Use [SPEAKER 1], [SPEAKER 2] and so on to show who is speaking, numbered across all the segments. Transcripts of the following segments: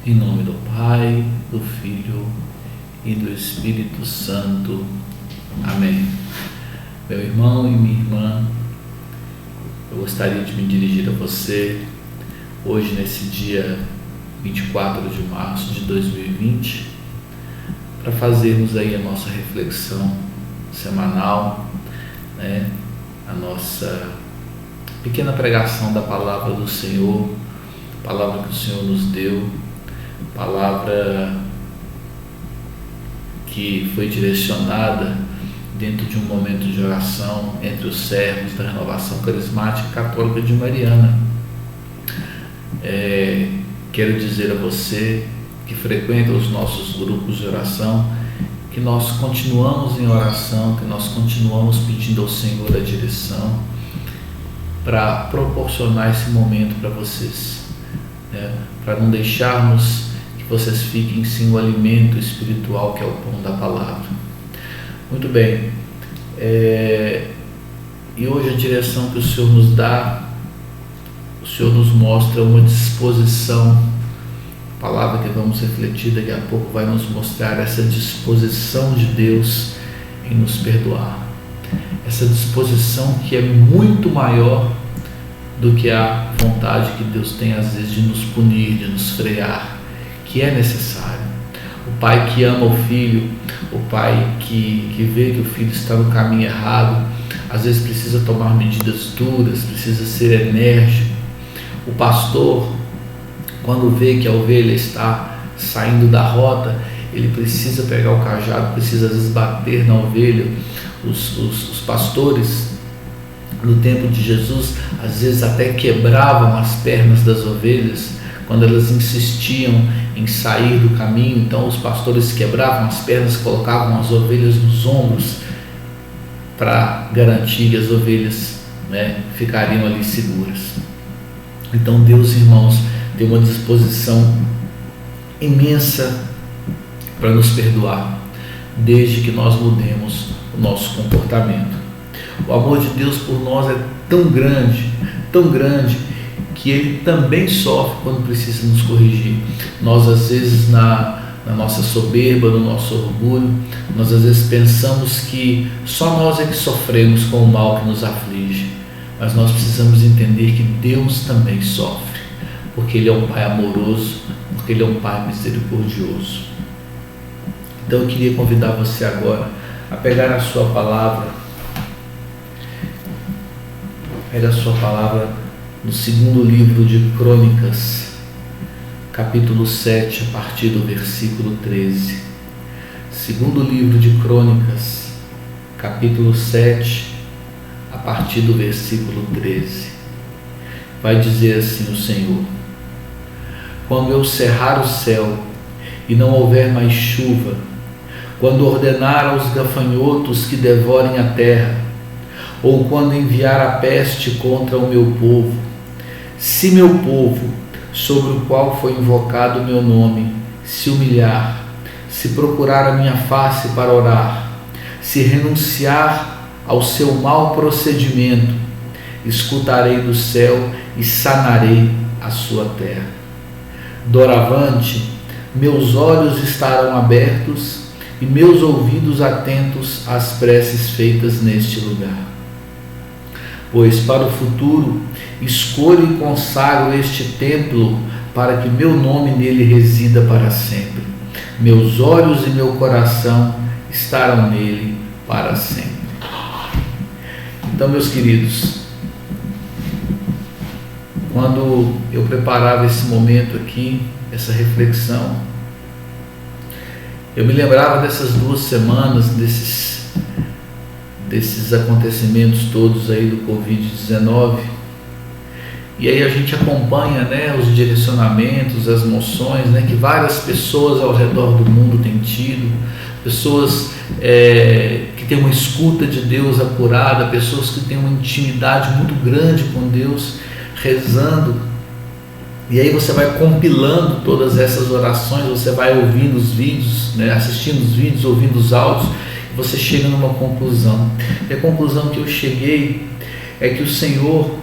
[SPEAKER 1] Em nome do Pai, do Filho e do Espírito Santo. Amém. Meu irmão e minha irmã, eu gostaria de me dirigir a você hoje, nesse dia 24 de março de 2020, para fazermos aí a nossa reflexão semanal, a nossa pequena pregação da palavra do Senhor, palavra que o Senhor nos deu, palavra que foi direcionada dentro de um momento de oração entre os servos da Renovação Carismática Católica de Mariana. Quero dizer a você que frequenta os nossos grupos de oração que nós continuamos em oração, que nós continuamos pedindo ao Senhor a direção para proporcionar esse momento para vocês, para não deixarmos que vocês fiquem sem o alimento espiritual que é o pão da palavra. Muito bem, e hoje a direção que o Senhor nos dá, o Senhor nos mostra uma disposição. A palavra que vamos refletir daqui a pouco vai nos mostrar essa disposição de Deus em nos perdoar, essa disposição que é muito maior do que a vontade que Deus tem às vezes de nos punir, de nos frear, que é necessário. O pai que ama o filho, o pai que vê que o filho está no caminho errado, às vezes precisa tomar medidas duras, precisa ser enérgico. O pastor, quando vê que a ovelha está saindo da rota, ele precisa pegar o cajado, precisa às vezes bater na ovelha. Os pastores no tempo de Jesus às vezes até quebravam as pernas das ovelhas quando elas insistiam em sair do caminho. Então os pastores quebravam as pernas, colocavam as ovelhas nos ombros para garantir que as ovelhas ficariam ali seguras. Então Deus, irmãos, tem uma disposição imensa para nos perdoar, desde que nós mudemos o nosso comportamento. O amor de Deus por nós é tão grande, que Ele também sofre quando precisa nos corrigir. Nós às vezes na nossa soberba, no nosso orgulho, nós às vezes pensamos que só nós é que sofremos com o mal que nos aflige, mas nós precisamos entender que Deus também sofre, porque Ele é um Pai amoroso, porque Ele é um Pai misericordioso. Então eu queria convidar você agora a pegar a sua palavra, no segundo livro de Crônicas, capítulo 7, a partir do versículo 13. Segundo livro de Crônicas, capítulo 7, a partir do versículo 13. Vai dizer assim o Senhor: quando eu cerrar o céu e não houver mais chuva, quando ordenar aos gafanhotos que devorem a terra, ou quando enviar a peste contra o meu povo, se meu povo, sobre o qual foi invocado o meu nome, se humilhar, se procurar a minha face para orar, se renunciar ao seu mau procedimento, escutarei do céu e sanarei a sua terra. Doravante, meus olhos estarão abertos e meus ouvidos atentos às preces feitas neste lugar. Pois para o futuro escolho e consagro este templo para que meu nome nele resida para sempre. Meus olhos e meu coração estarão nele para sempre. Então, meus queridos, quando eu preparava esse momento aqui, essa reflexão, eu me lembrava dessas 2 semanas, desses acontecimentos todos aí do Covid-19, e aí a gente acompanha os direcionamentos, as moções que várias pessoas ao redor do mundo têm tido, pessoas que têm uma escuta de Deus apurada, pessoas que têm uma intimidade muito grande com Deus, rezando. E aí você vai compilando todas essas orações, você vai ouvindo os vídeos, assistindo os vídeos, ouvindo os áudios, e você chega numa conclusão. E a conclusão que eu cheguei é que o Senhor,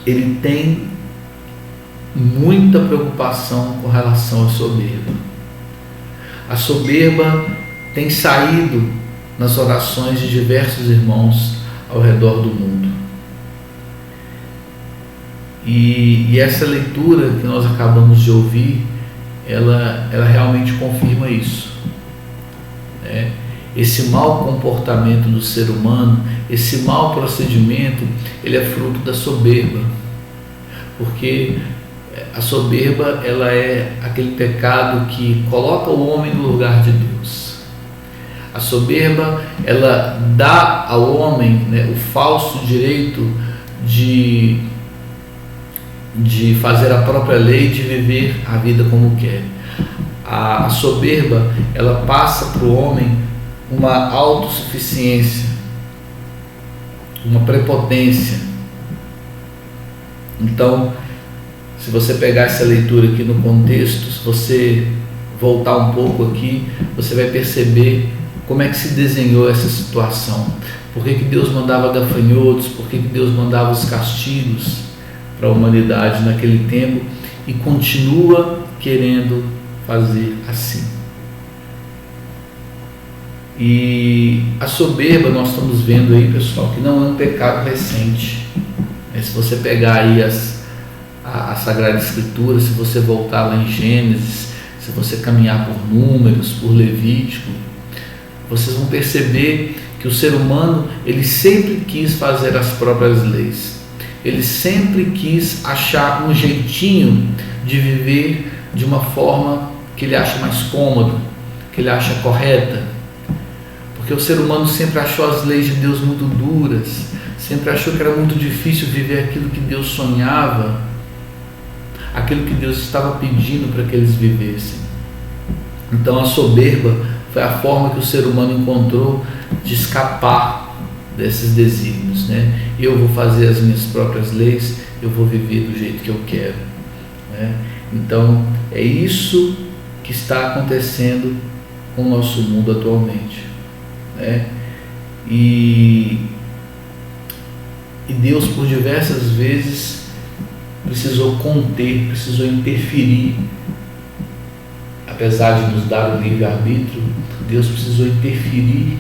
[SPEAKER 1] Ele tem muita preocupação com relação à soberba. A soberba tem saído nas orações de diversos irmãos ao redor do mundo. E essa leitura que nós acabamos de ouvir, ela realmente confirma isso, né? Esse mau comportamento do ser humano, esse mau procedimento, ele é fruto da soberba, porque a soberba, ela é aquele pecado que coloca o homem no lugar de Deus. A soberba, ela dá ao homem, né, o falso direito de fazer a própria lei, de viver a vida como quer. A soberba, ela passa para o homem uma autossuficiência, uma prepotência. Então, se você pegar essa leitura aqui no contexto, se você voltar um pouco aqui, você vai perceber como é que se desenhou essa situação. Por que Deus mandava gafanhotos, por que Deus mandava os castigos para a humanidade naquele tempo, e continua querendo fazer assim. E a soberba, nós estamos vendo aí, pessoal, que não é um pecado recente. Se você pegar aí a Sagrada Escritura, se você voltar lá em Gênesis, se você caminhar por Números, por Levítico, vocês vão perceber que o ser humano, ele sempre quis fazer as próprias leis. Ele sempre quis achar um jeitinho de viver de uma forma que ele acha mais cômodo, que ele acha correta. Porque o ser humano sempre achou as leis de Deus muito duras, sempre achou que era muito difícil viver aquilo que Deus sonhava, aquilo que Deus estava pedindo para que eles vivessem. Então a soberba foi a forma que o ser humano encontrou de escapar desses desígnios, né? Eu vou fazer as minhas próprias leis, eu vou viver do jeito que eu quero, né? Então é isso que está acontecendo com o nosso mundo atualmente, né? E Deus, por diversas vezes, precisou conter, precisou interferir. Apesar de nos dar o livre-arbítrio, Deus precisou interferir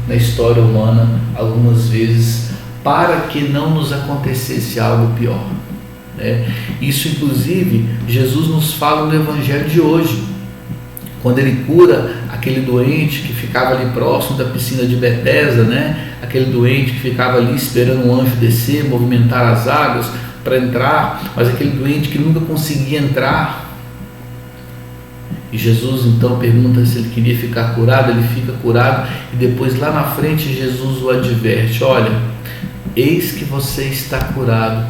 [SPEAKER 1] na história humana algumas vezes para que não nos acontecesse algo pior, né? Isso, inclusive, Jesus nos fala no Evangelho de hoje, quando ele cura aquele doente que ficava ali próximo da piscina de Betesda, né? Aquele doente que ficava ali esperando um anjo descer, movimentar as águas para entrar, mas aquele doente que nunca conseguia entrar. E Jesus então pergunta se ele queria ficar curado, ele fica curado, e depois lá na frente Jesus o adverte: olha, eis que você está curado,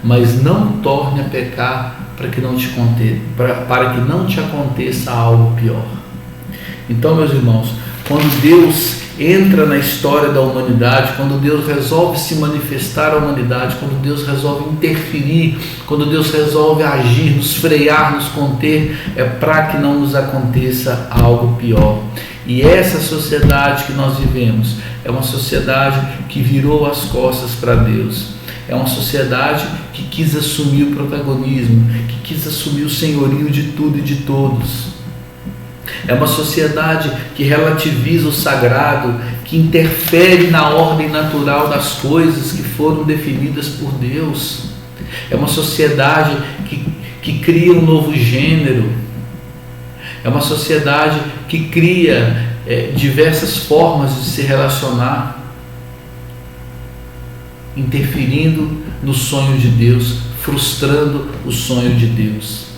[SPEAKER 1] mas não torne a pecar para que não te aconteça algo pior. Então, meus irmãos, quando Deus entra na história da humanidade, quando Deus resolve se manifestar à humanidade, quando Deus resolve interferir, quando Deus resolve agir, nos frear, nos conter, é para que não nos aconteça algo pior. E essa sociedade que nós vivemos é uma sociedade que virou as costas para Deus. É uma sociedade que quis assumir o protagonismo, que quis assumir o senhorio de tudo e de todos. É uma sociedade que relativiza o sagrado, que interfere na ordem natural das coisas que foram definidas por Deus. É uma sociedade que cria um novo gênero. É uma sociedade que cria diversas formas de se relacionar, interferindo no sonho de Deus, frustrando o sonho de Deus.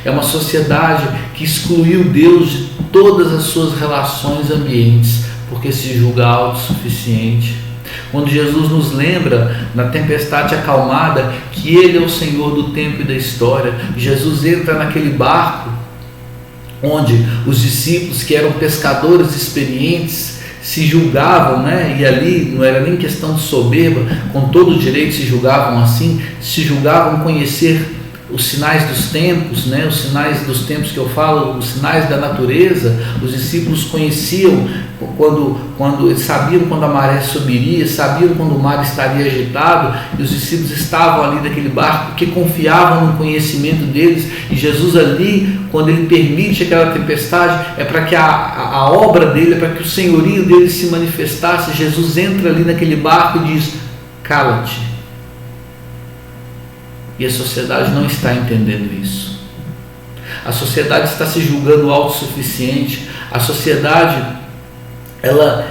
[SPEAKER 1] É uma sociedade que excluiu Deus de todas as suas relações ambientes, porque se julga autossuficiente. Quando Jesus nos lembra, na tempestade acalmada, que Ele é o Senhor do tempo e da história, Jesus entra naquele barco, onde os discípulos, que eram pescadores experientes, se julgavam, né? E ali não era nem questão de soberba, com todo o direito se julgavam assim, se julgavam conhecer os sinais dos tempos, né? Os sinais dos tempos que eu falo, os sinais da natureza. Os discípulos conheciam quando eles sabiam quando a maré subiria, sabiam quando o mar estaria agitado, e os discípulos estavam ali naquele barco porque confiavam no conhecimento deles. E Jesus ali, quando ele permite aquela tempestade, é para que a obra dele, é para que o senhorio dele se manifestasse. Jesus entra ali naquele barco e diz: cala-te. E a sociedade não está entendendo isso. A sociedade está se julgando autossuficiente. A sociedade ela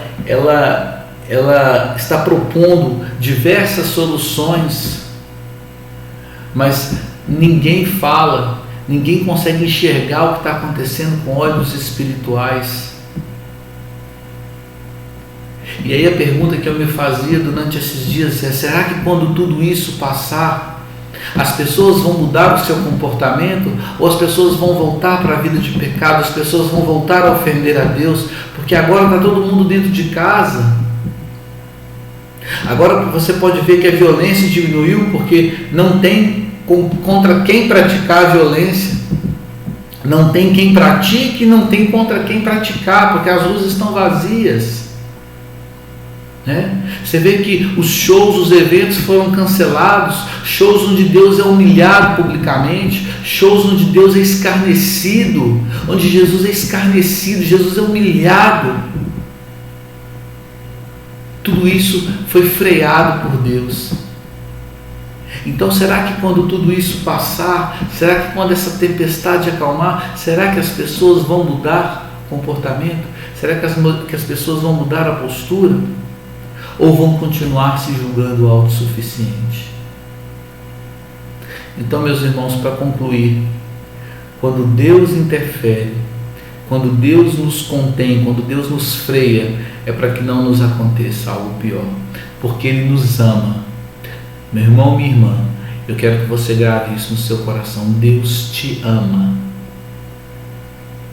[SPEAKER 1] está propondo diversas soluções, mas ninguém fala, ninguém consegue enxergar o que está acontecendo com olhos espirituais. E aí a pergunta que eu me fazia durante esses dias é: será que quando tudo isso passar, as pessoas vão mudar o seu comportamento, ou as pessoas vão voltar para a vida de pecado, as pessoas vão voltar a ofender a Deus? Porque agora está todo mundo dentro de casa. Agora você pode ver que a violência diminuiu porque não tem contra quem praticar a violência, não tem quem pratique e não tem contra quem praticar, porque as ruas estão vazias. Você vê que os shows, os eventos foram cancelados, shows onde Deus é humilhado publicamente, shows onde Deus é escarnecido, onde Jesus é escarnecido, Jesus é humilhado. Tudo isso foi freado por Deus. Então será que quando tudo isso passar, será que quando essa tempestade acalmar, será que as pessoas vão mudar o comportamento? Será que as pessoas vão mudar a postura? Ou vão continuar se julgando autossuficiente? Então, meus irmãos, para concluir, quando Deus interfere, quando Deus nos contém, quando Deus nos freia, é para que não nos aconteça algo pior, porque Ele nos ama. Meu irmão, minha irmã, eu quero que você grave isso no seu coração: Deus te ama.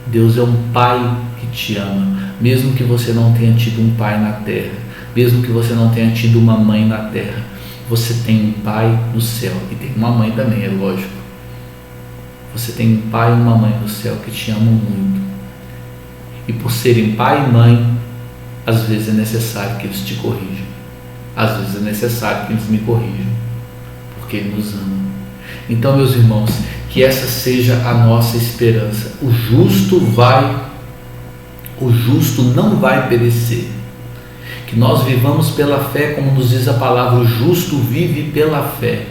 [SPEAKER 1] Deus é um Pai que te ama, mesmo que você não tenha tido um pai na terra, mesmo que você não tenha tido uma mãe na terra, você tem um pai no céu, e tem uma mãe também, é lógico. Você tem um pai e uma mãe no céu que te amam muito, e por serem pai e mãe, às vezes é necessário que eles te corrijam, às vezes é necessário que eles me corrijam, porque Ele nos ama. Então, meus irmãos, que essa seja a nossa esperança. O justo não vai perecer. Que nós vivamos pela fé, como nos diz a palavra: o justo vive pela fé.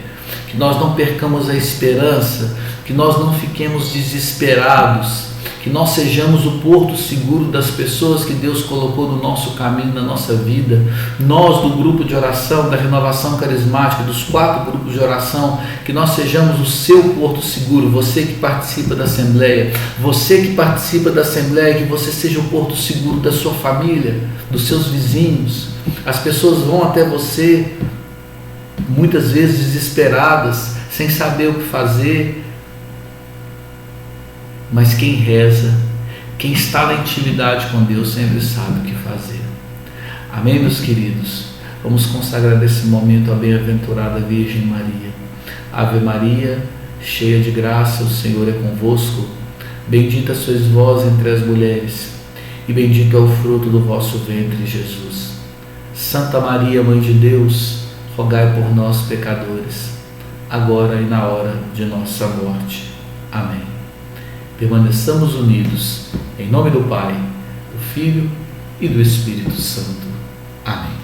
[SPEAKER 1] Que nós não percamos a esperança, que nós não fiquemos desesperados, que nós sejamos o porto seguro das pessoas que Deus colocou no nosso caminho, na nossa vida. Nós do grupo de oração, da renovação carismática, dos 4 grupos de oração, que nós sejamos o seu porto seguro. Você que participa da Assembleia, que você seja o porto seguro da sua família, dos seus vizinhos. As pessoas vão até você, muitas vezes desesperadas, sem saber o que fazer, mas quem reza, quem está na intimidade com Deus, sempre sabe o que fazer. Amém, meus queridos? Vamos consagrar esse momento à bem-aventurada Virgem Maria. Ave Maria, cheia de graça, o Senhor é convosco. Bendita sois vós entre as mulheres, e bendito é o fruto do vosso ventre, Jesus. Santa Maria, Mãe de Deus, rogai por nós, pecadores, agora e na hora de nossa morte. Amém. Permaneçamos unidos, em nome do Pai, do Filho e do Espírito Santo. Amém.